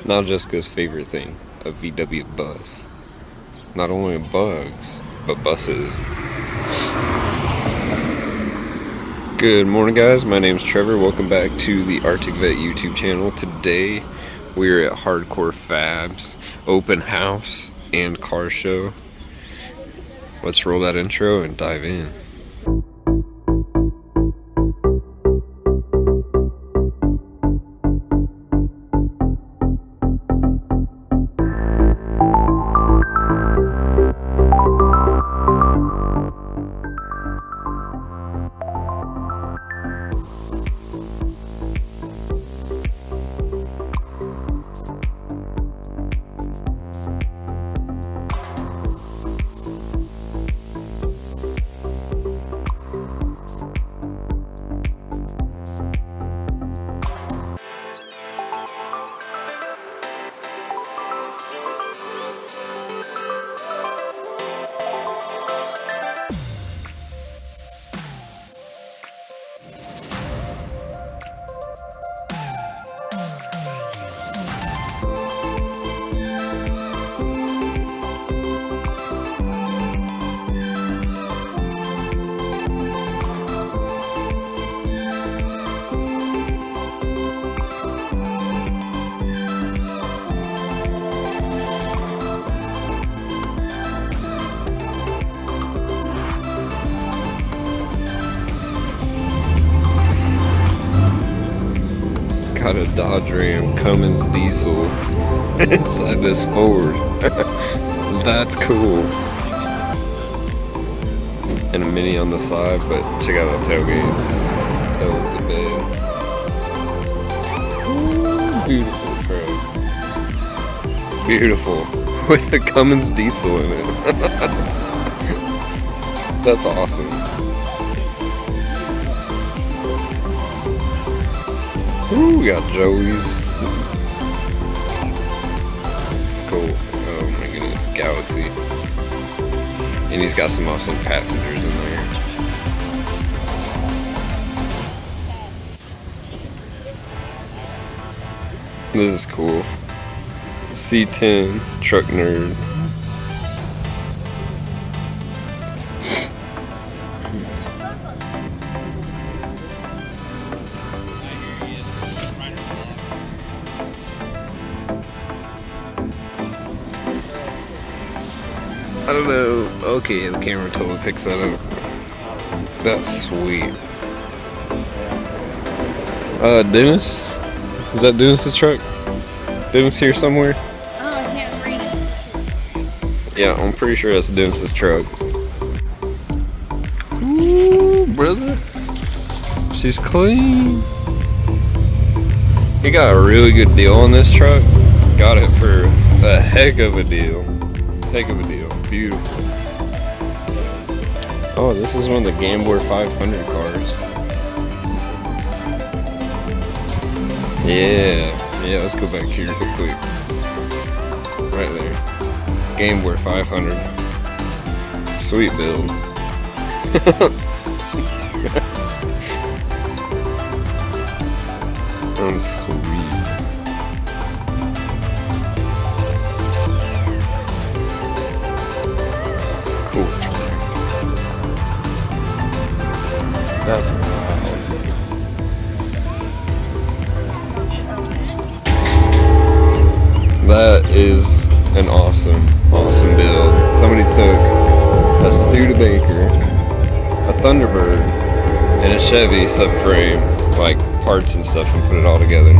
Now Jessica's favorite thing, a VW bus. Not only bugs, but buses. Good morning, guys. My name's Trevor. Welcome back to the Arctic Vet YouTube channel. Today, we're at HardCore Fab's Open House and Car Show. Let's roll that intro and dive in. Got a Dodge Ram Cummins diesel inside this Ford. That's cool. And a Mini on the side, but check out that tailgate. Tail of the bed. Ooh, beautiful truck. Beautiful. With the Cummins diesel in it. That's awesome. Ooh, we got Joey's. Cool. Oh my goodness, Galaxy. And he's got some awesome passengers in there. This is cool. C10 truck nerd. I don't know. Okay, the camera totally picks that up. That's sweet. Dennis? Is that Dennis's truck? Dennis here somewhere? Oh, I can't read it. Yeah, I'm pretty sure that's Dennis's truck. Ooh, brother. She's clean. He got a really good deal on this truck. Got it for a heck of a deal. Heck of a deal. Beautiful. Oh, this is one of the Gambler 500 cars. Yeah, let's go back here real quick. Right there. Gambler 500. Sweet build. That's sweet. That's wild. That is an awesome build. Somebody took a Studebaker, a Thunderbird, and a Chevy subframe, like parts and stuff, and put it all together.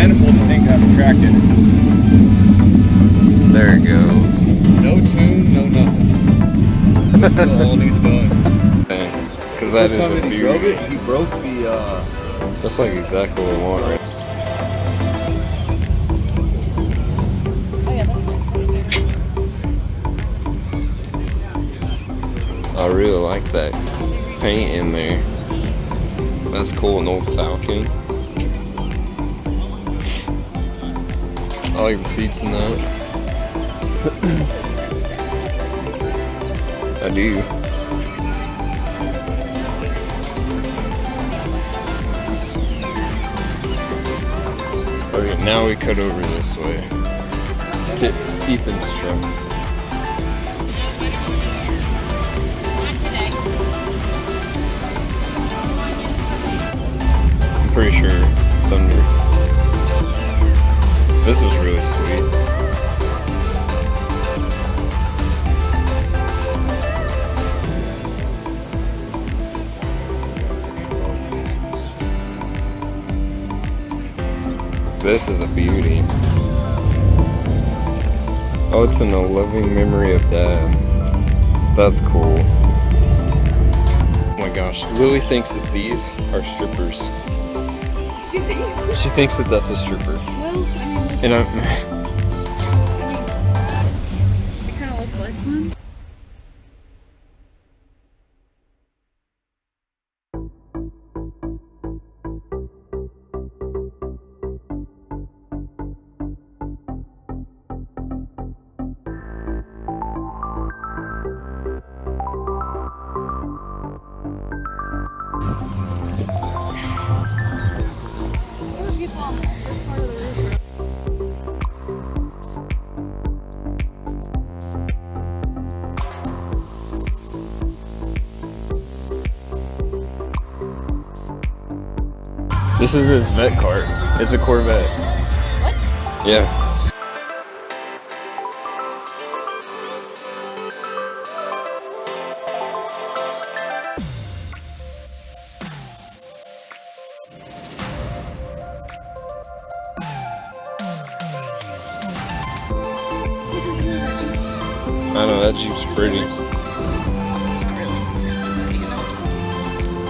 manifolds, I think, have a crack in it. There it goes. No tune, no nothing. This still all needs done. Because that is a He drove beauty. it, he broke the, That's like exactly what I want, right? Oh yeah, that's nice. I really like that paint in there. That's cool, an old Falcon. I like the seats in that. I do. Okay, now we cut over this way to Ethan's truck. I'm pretty sure it's under. This is really sweet. This is a beauty. Oh, it's in a loving memory of Dad. That's cool. Oh my gosh, Lily thinks that these are strippers. She thinks. She thinks that that's a stripper. Well, I mean, And I'm. it kind of looks like one. This is his Vette cart. It's a Corvette. What? Yeah. I know, that Jeep's pretty. Not really. Big enough.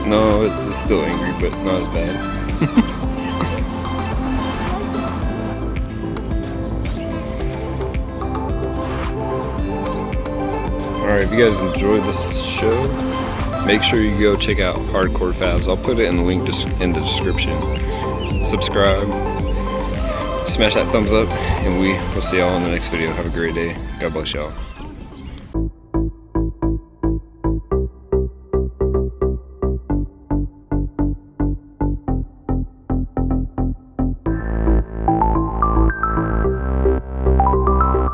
No, it's still angry, but not as bad. Alright, if you guys enjoyed this show, make sure you go check out HardCore Fabs. I'll put it in the link in the description. Subscribe, smash that thumbs up, and we will see y'all in the next video. Have a great day. God bless y'all.